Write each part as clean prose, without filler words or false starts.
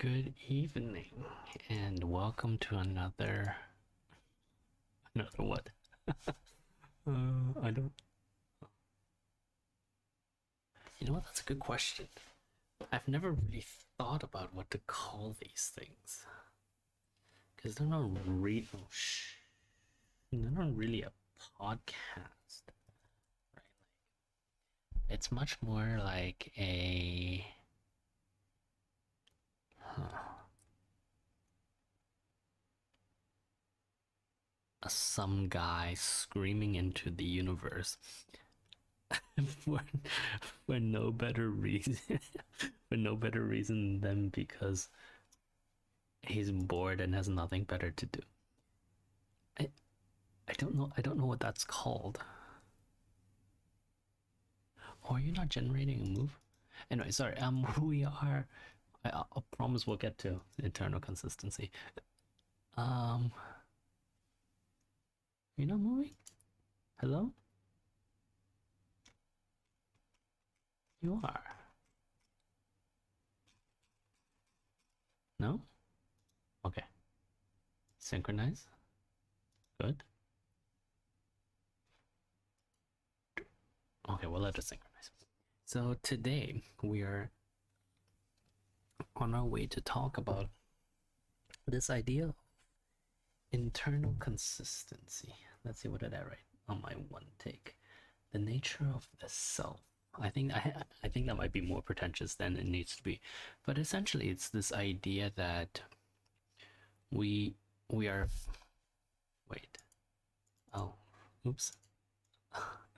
Good evening, and welcome to another what? I don't. You know what? That's a good question. I've never really thought about what to call these things because they're not really a podcast, right? It's much more like some guy screaming into the universe for for no better reason for no better reason than because he's bored and has nothing better to do. I I don't know what that's called. Oh, are you not generating a move? Anyway, sorry. We are. I promise we'll get to eternal consistency. Um, you're not moving. Hello? You are. No? Okay. Synchronize. Good. Okay, we'll let it synchronize. So today we are on our way to talk about this idea of internal consistency. Let's see, what did I write on my one take? The nature of the self. I think that might be more pretentious than it needs to be, but essentially it's this idea that we are. Wait. Oh, oops.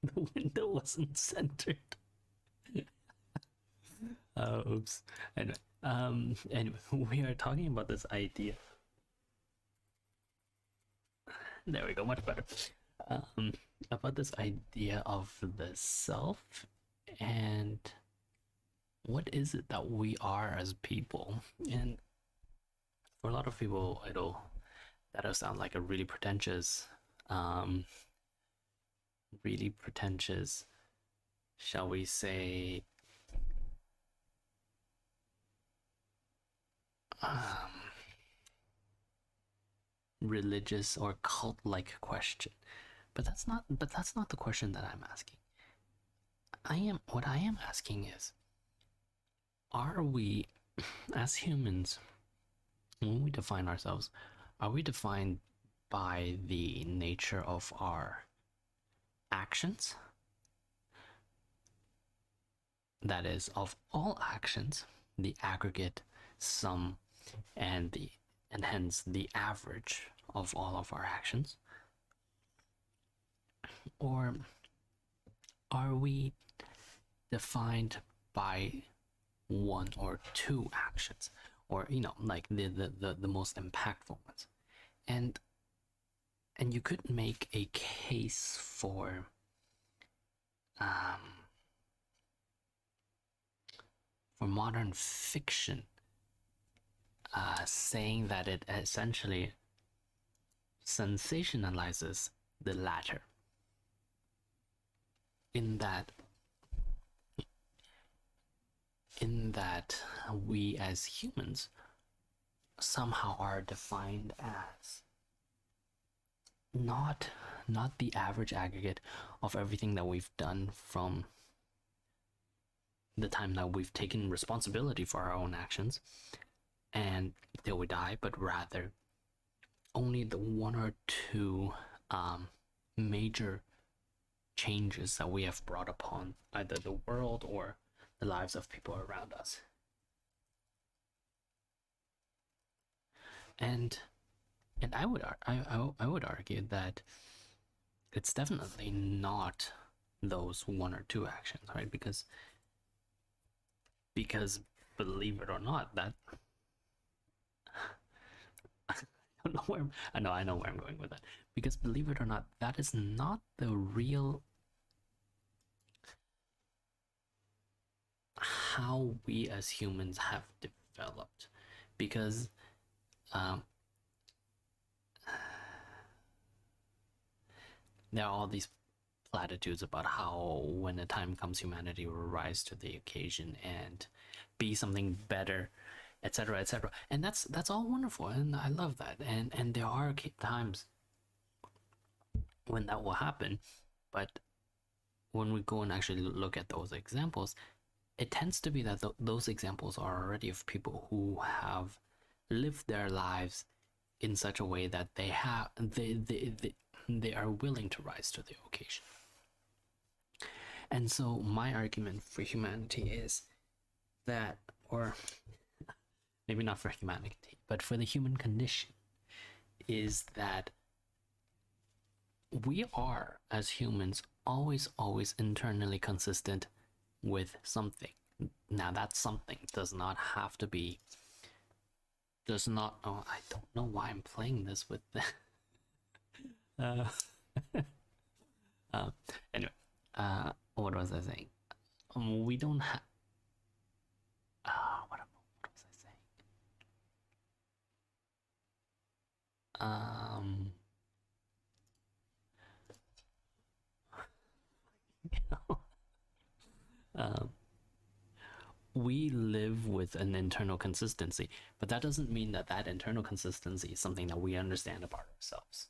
The window wasn't centered. Oops. Anyway, we are talking about this idea. There we go, much better. Um, about this idea of the self and what is it that we are as people. And for a lot of people, that'll sound like a um, really pretentious, shall we say, um, religious or cult-like question. But that's not the question that I'm asking. What I am asking is, are we as humans, when we define ourselves, are we defined by the nature of our actions? That is, of all actions, the aggregate sum and hence the average of all of our actions? Or are we defined by one or two actions, or like the most impactful ones? And you could make a case for modern fiction, saying that it essentially sensationalizes the latter, in that we as humans somehow are defined as not the average aggregate of everything that we've done from the time that we've taken responsibility for our own actions and till we die, but rather only the one or two major changes that we have brought upon either the world or the lives of people around us. And I would argue that it's definitely not those one or two actions, right? Because believe it or not, that I know where I'm going with that. Because believe it or not, that is not the real how we as humans have developed. Because there are all these platitudes about how when the time comes, humanity will rise to the occasion and be something better etc., etc. And that's all wonderful, and I love that. And there are times when that will happen, but when we go and actually look at those examples, it tends to be that those examples are already of people who have lived their lives in such a way that they are willing to rise to the occasion. And so my argument for humanity is that, or maybe not for humanity, but for the human condition, is that we are, as humans, always internally consistent with something. Now, that something does not have to be, does not, oh, I don't know why I'm playing this with the, uh, anyway, what was I saying? We don't have, what was I saying? We live with an internal consistency, but that doesn't mean that that internal consistency is something that we understand about ourselves.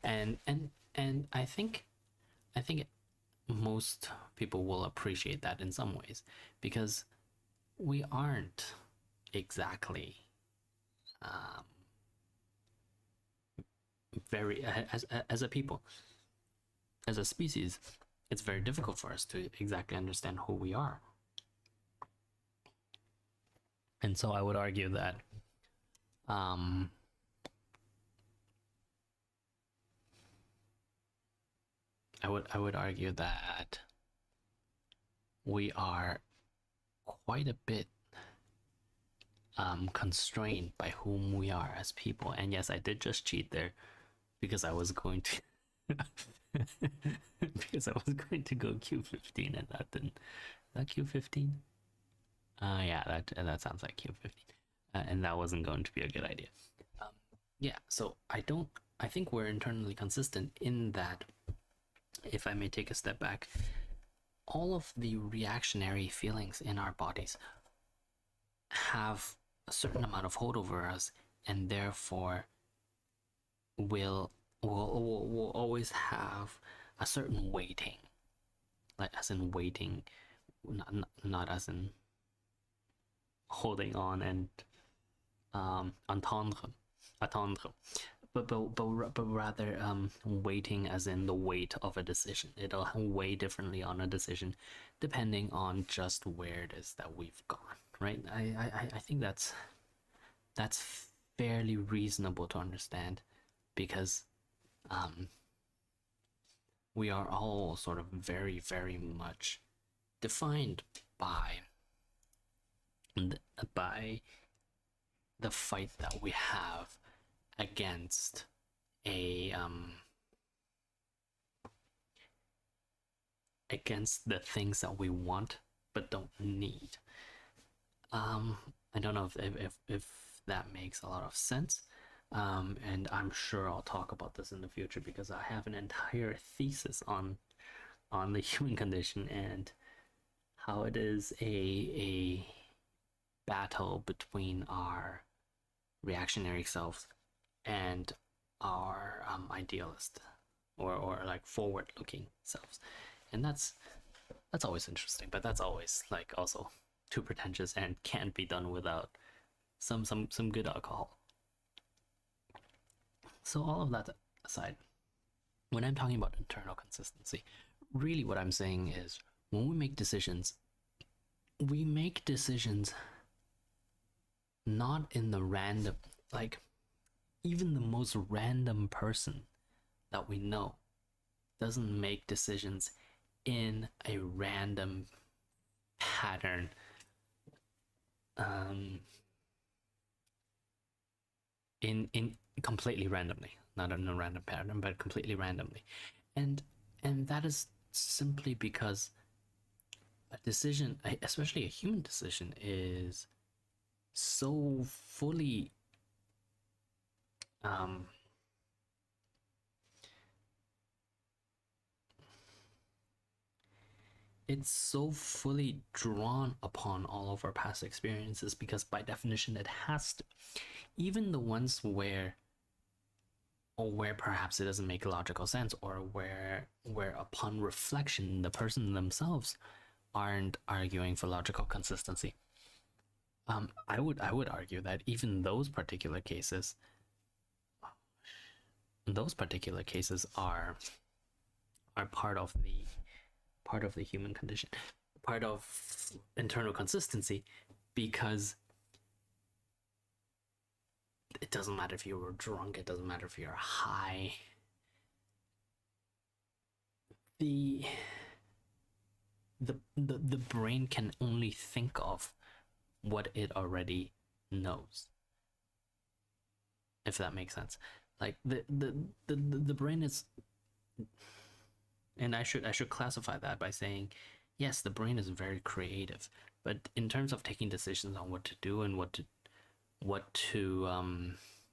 And I think most people will appreciate that in some ways, because we aren't exactly very as a people, as a species, it's very difficult for us to exactly understand who we are. And so I would argue that I would argue that we are quite a bit constrained by whom we are as people. And yes, I did just cheat there because I was going to because I was going to go Q15 and that didn't. Is that Q15? Yeah, that sounds like Q15, and that wasn't going to be a good idea. Yeah, so I think we're internally consistent in that. If I may take a step back, all of the reactionary feelings in our bodies have a certain amount of hold over us, and therefore will always have a certain weighting, like as in weighting, not as in holding on and attendre, but rather weighting as in the weight of a decision. It'll weigh differently on a decision depending on just where it is that we've gone, right? I think that's fairly reasonable to understand, because we are all sort of very much defined by the fight that we have against against the things that we want but don't need. I don't know if that makes a lot of sense. And I'm sure I'll talk about this in the future, because I have an entire thesis on the human condition and how it is a battle between our reactionary selves and our idealist or like forward looking selves. And that's always interesting, but that's always like also too pretentious and can't be done without some good alcohol. So all of that aside, when I'm talking about internal consistency, really what I'm saying is, when we make decisions not in the random, like even the most random person that we know doesn't make decisions in a random pattern, in completely randomly, not in a random pattern, but completely randomly. And that is simply because a decision, especially a human decision, is so fully it's so fully drawn upon all of our past experiences because by definition it has to, even the ones where perhaps it doesn't make logical sense, or where upon reflection the person themselves aren't arguing for logical consistency. I would argue that even those particular cases are part of the human condition, part of internal consistency, because it doesn't matter if you were drunk, it doesn't matter if you're high. The the brain can only think of what it already knows, if that makes sense. Like the brain is, and I should classify that by saying, yes, the brain is very creative, but in terms of taking decisions on what to do and what to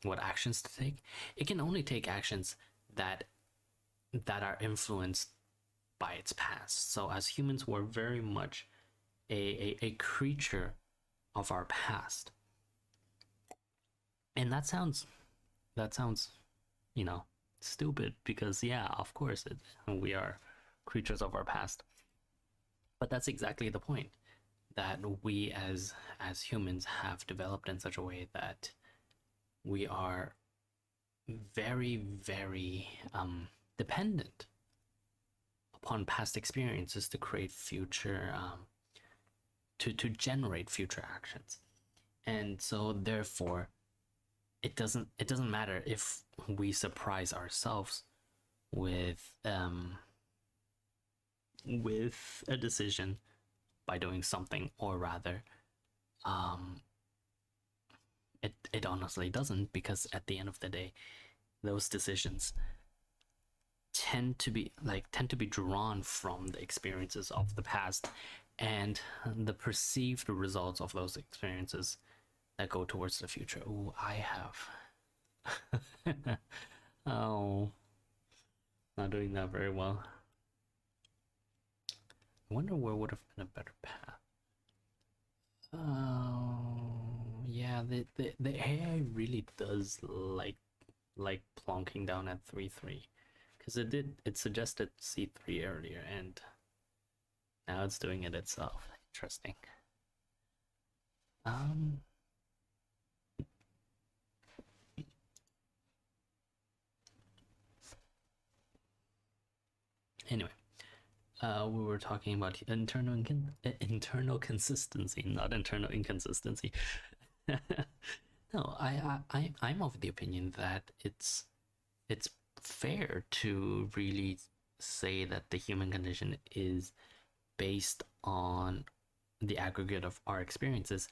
what actions to take, it can only take actions that are influenced by its past. So as humans, we're very much a creature of our past. And that sounds, you know, stupid because yeah, of course we are creatures of our past. But that's exactly the point, that we as humans have developed in such a way that we are very very dependent upon past experiences to create future to generate future actions. And so therefore it doesn't matter if we surprise ourselves with a decision by doing something, or rather it honestly doesn't, because at the end of the day those decisions tend to be drawn from the experiences of the past and the perceived results of those experiences that go towards the future. Oh, I have. Oh, not doing that very well. I wonder where would have been a better path. Oh, yeah, the AI really does like plonking down at 3-3, because it suggested C3 earlier, and now it's doing it itself. Interesting. Um. Anyway, we were talking about internal consistency, not internal inconsistency. No, I'm of the opinion that it's fair to really say that the human condition is based on the aggregate of our experiences,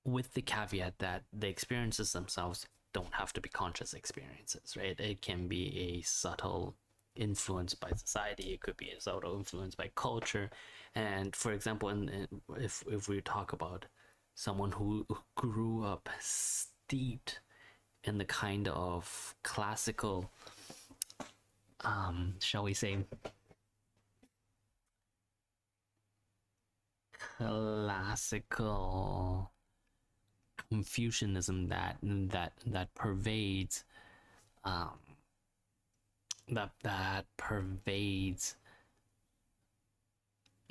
with the caveat that the experiences themselves don't have to be conscious experiences, right? It can be a subtle influence by society, it could be a subtle influence by culture. And for example, if we talk about someone who grew up steeped in the kind of classical, shall we say, classical Confucianism that pervades um, that pervades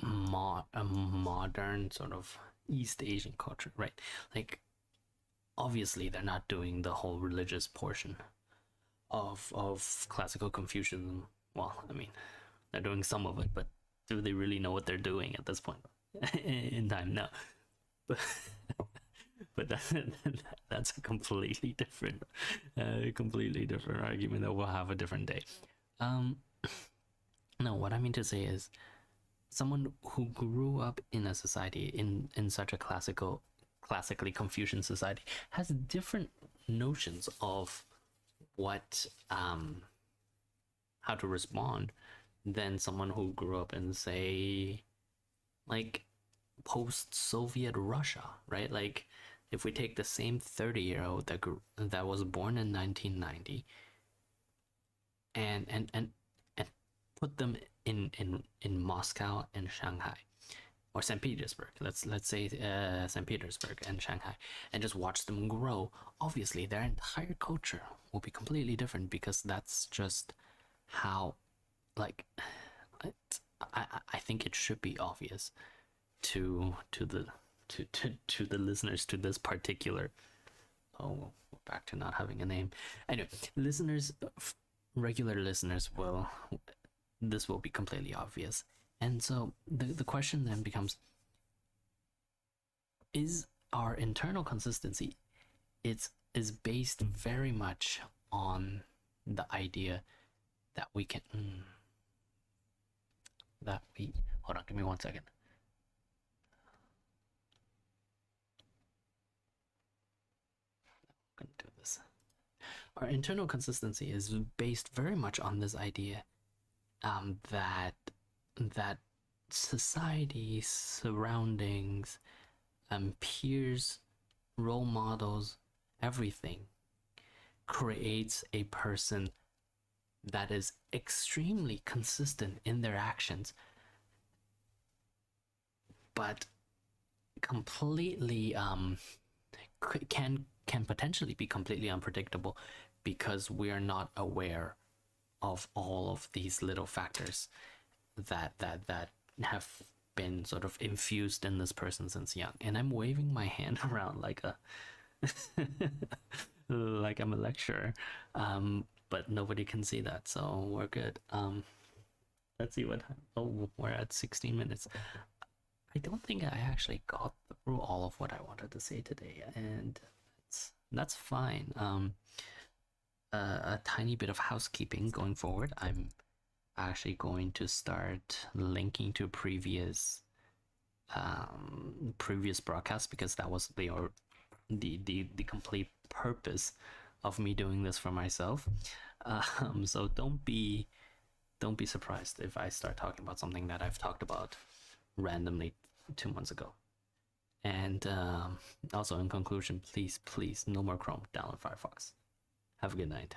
a modern sort of East Asian culture, right? Like, obviously, they're not doing the whole religious portion of classical Confucianism. Well, I mean, they're doing some of it, but do they really know what they're doing at this point in time? No, but but that's a completely different argument that we'll have a different day. Um, no, what I mean to say is, someone who grew up in a society in such a classically Confucian society has different notions of what how to respond than someone who grew up in, say, like post-Soviet Russia, right? Like, if we take the same 30-year-old that was born in 1990 and put them in Moscow and Shanghai, or St. Petersburg. Let's say St. Petersburg and Shanghai, and just watch them grow. Obviously, their entire culture will be completely different because that's just how, like, I think it should be obvious to the listeners to this particular. Oh, we're back to not having a name. Anyway, listeners, regular listeners will, this will be completely obvious. And so the question then becomes, is our internal consistency, is based very much on the idea that we can that we hold on, give me 1 second. I'm gonna do this. Our internal consistency is based very much on this idea that society, surroundings, peers, role models, everything creates a person that is extremely consistent in their actions, but completely can potentially be completely unpredictable because we are not aware of all of these little factors that have been sort of infused in this person since young. And I'm waving my hand around like a like I'm a lecturer, but nobody can see that, so we're good. Let's see what. Oh, we're at 16 minutes. I don't think I actually got through all of what I wanted to say today, and that's fine. A tiny bit of housekeeping going forward. I'm actually going to start linking to previous broadcasts because that was the complete purpose of me doing this for myself. So don't be surprised if I start talking about something that I've talked about randomly 2 months ago. And also, in conclusion, please, no more Chrome, download Firefox. Have a good night.